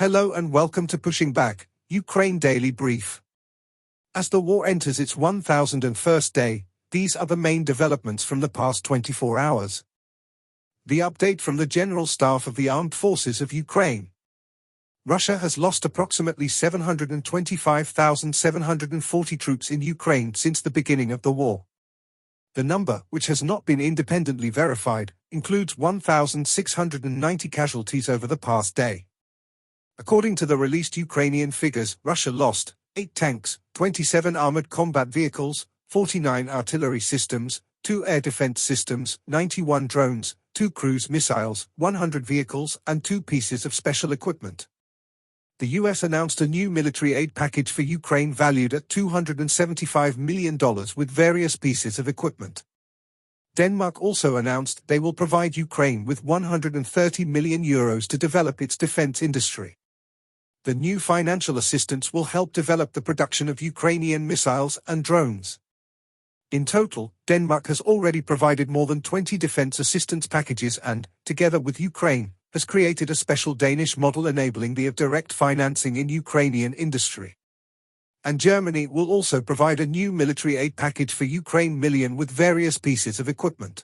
Hello and welcome to Pushing Back, Ukraine Daily Brief. As the war enters its 1001st day, these are the main developments from the past 24 hours. The update from the General Staff of the Armed Forces of Ukraine. Russia has lost approximately 725,740 troops in Ukraine since the beginning of the war. The number, which has not been independently verified, includes 1,690 casualties over the past day. According to the released Ukrainian figures, Russia lost 8 tanks, 27 armored combat vehicles, 49 artillery systems, 2 air defense systems, 91 drones, 2 cruise missiles, 100 vehicles, and 2 pieces of special equipment. The US announced a new military aid package for Ukraine valued at $275 million with various pieces of equipment. Denmark also announced they will provide Ukraine with €130 million to develop its defense industry. The new financial assistance will help develop the production of Ukrainian missiles and drones. In total, Denmark has already provided more than 20 defense assistance packages and, together with Ukraine, has created a special Danish model enabling the direct financing in Ukrainian industry. And Germany will also provide a new military aid package for Ukraine million with various pieces of equipment.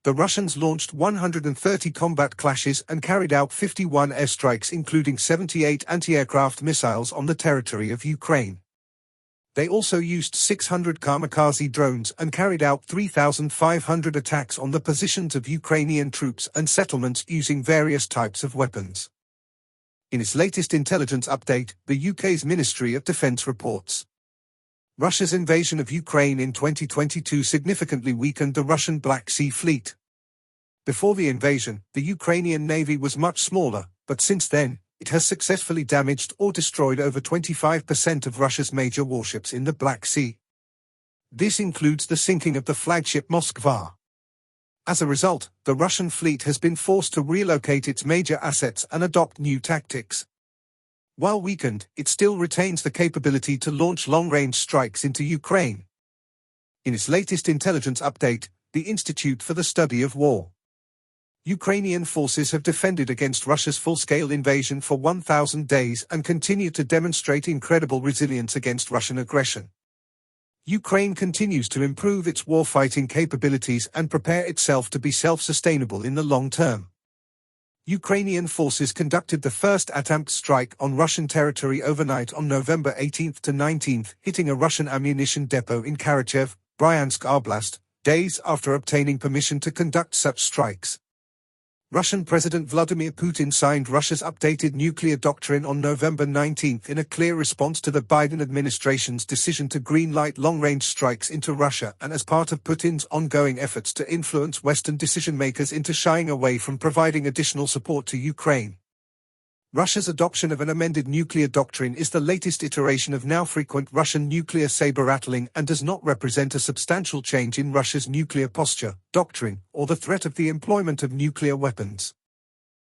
The Russians launched 130 combat clashes and carried out 51 airstrikes including 78 anti-aircraft missiles on the territory of Ukraine. They also used 600 kamikaze drones and carried out 3,500 attacks on the positions of Ukrainian troops and settlements using various types of weapons. In its latest intelligence update, the UK's Ministry of Defence reports Russia's invasion of Ukraine in 2022 significantly weakened the Russian Black Sea Fleet. Before the invasion, the Ukrainian Navy was much smaller, but since then, it has successfully damaged or destroyed over 25% of Russia's major warships in the Black Sea. This includes the sinking of the flagship Moskva. As a result, the Russian fleet has been forced to relocate its major assets and adopt new tactics. While weakened, it still retains the capability to launch long-range strikes into Ukraine. In its latest intelligence update, the Institute for the Study of War. Ukrainian forces have defended against Russia's full-scale invasion for 1,000 days and continue to demonstrate incredible resilience against Russian aggression. Ukraine continues to improve its warfighting capabilities and prepare itself to be self-sustainable in the long term. Ukrainian forces conducted the first attempt strike on Russian territory overnight on November 18 to 19, hitting a Russian ammunition depot in Karachev, Bryansk Oblast, days after obtaining permission to conduct such strikes. Russian President Vladimir Putin signed Russia's updated nuclear doctrine on November 19 in a clear response to the Biden administration's decision to green-light long-range strikes into Russia and as part of Putin's ongoing efforts to influence Western decision-makers into shying away from providing additional support to Ukraine. Russia's adoption of an amended nuclear doctrine is the latest iteration of now frequent Russian nuclear saber-rattling and does not represent a substantial change in Russia's nuclear posture, doctrine, or the threat of the employment of nuclear weapons.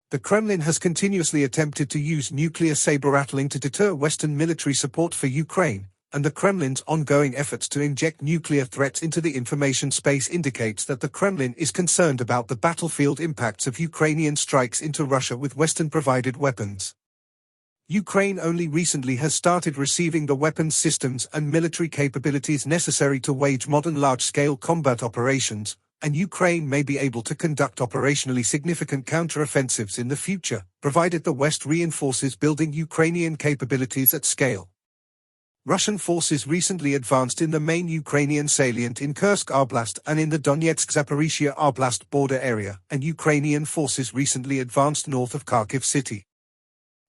The Kremlin has continuously attempted to use nuclear saber-rattling to deter Western military support for Ukraine, and the Kremlin's ongoing efforts to inject nuclear threats into the information space indicates that the Kremlin is concerned about the battlefield impacts of Ukrainian strikes into Russia with Western-provided weapons. Ukraine only recently has started receiving the weapons systems and military capabilities necessary to wage modern large-scale combat operations, and Ukraine may be able to conduct operationally significant counteroffensives in the future, provided the West reinforces building Ukrainian capabilities at scale. Russian forces recently advanced in the main Ukrainian salient in Kursk Oblast and in the Donetsk-Zaporizhia Oblast border area, and Ukrainian forces recently advanced north of Kharkiv city.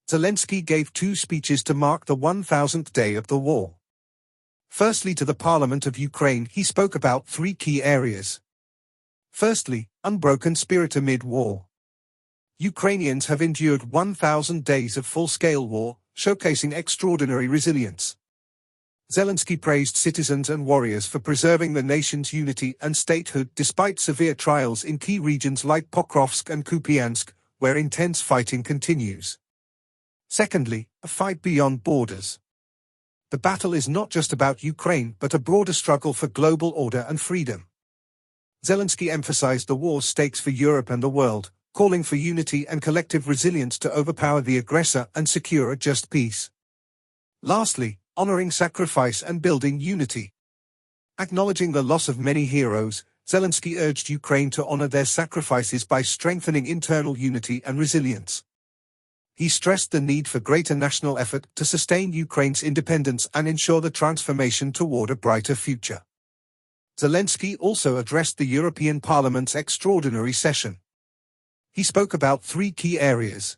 Zelensky gave 2 speeches to mark the 1,000th day of the war. Firstly, to the Parliament of Ukraine, he spoke about 3 key areas. Firstly, unbroken spirit amid war. Ukrainians have endured 1,000 days of full-scale war, showcasing extraordinary resilience. Zelensky praised citizens and warriors for preserving the nation's unity and statehood despite severe trials in key regions like Pokrovsk and Kupiansk, where intense fighting continues. Secondly, a fight beyond borders. The battle is not just about Ukraine but a broader struggle for global order and freedom. Zelensky emphasized the war's stakes for Europe and the world, calling for unity and collective resilience to overpower the aggressor and secure a just peace. Lastly, honoring sacrifice and building unity. Acknowledging the loss of many heroes, Zelensky urged Ukraine to honor their sacrifices by strengthening internal unity and resilience. He stressed the need for greater national effort to sustain Ukraine's independence and ensure the transformation toward a brighter future. Zelensky also addressed the European Parliament's extraordinary session. He spoke about three key areas.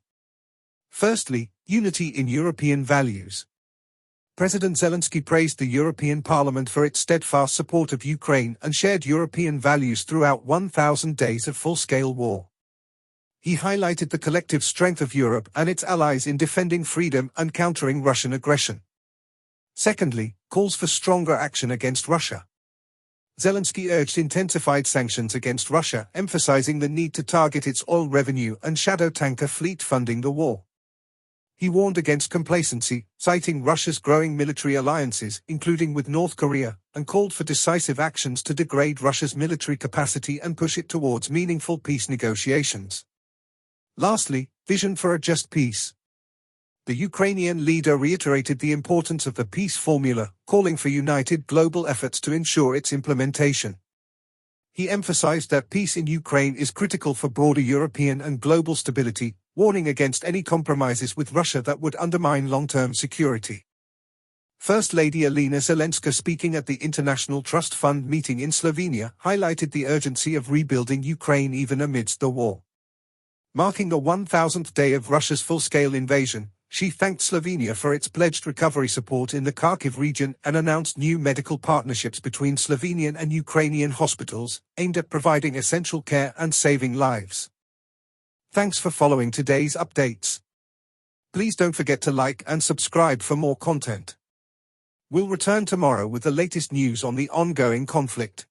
Firstly, unity in European values. President Zelensky praised the European Parliament for its steadfast support of Ukraine and shared European values throughout 1,000 days of full-scale war. He highlighted the collective strength of Europe and its allies in defending freedom and countering Russian aggression. Secondly, calls for stronger action against Russia. Zelensky urged intensified sanctions against Russia, emphasizing the need to target its oil revenue and shadow tanker fleet funding the war. He warned against complacency, citing Russia's growing military alliances, including with North Korea, and called for decisive actions to degrade Russia's military capacity and push it towards meaningful peace negotiations. Lastly, vision for a just peace. The Ukrainian leader reiterated the importance of the peace formula, calling for united global efforts to ensure its implementation. He emphasized that peace in Ukraine is critical for broader European and global stability, warning against any compromises with Russia that would undermine long-term security. First Lady Alina Zelenska, speaking at the International Trust Fund meeting in Slovenia, highlighted the urgency of rebuilding Ukraine even amidst the war. Marking the 1,000th day of Russia's full-scale invasion, she thanked Slovenia for its pledged recovery support in the Kharkiv region and announced new medical partnerships between Slovenian and Ukrainian hospitals, aimed at providing essential care and saving lives. Thanks for following today's updates. Please don't forget to like and subscribe for more content. We'll return tomorrow with the latest news on the ongoing conflict.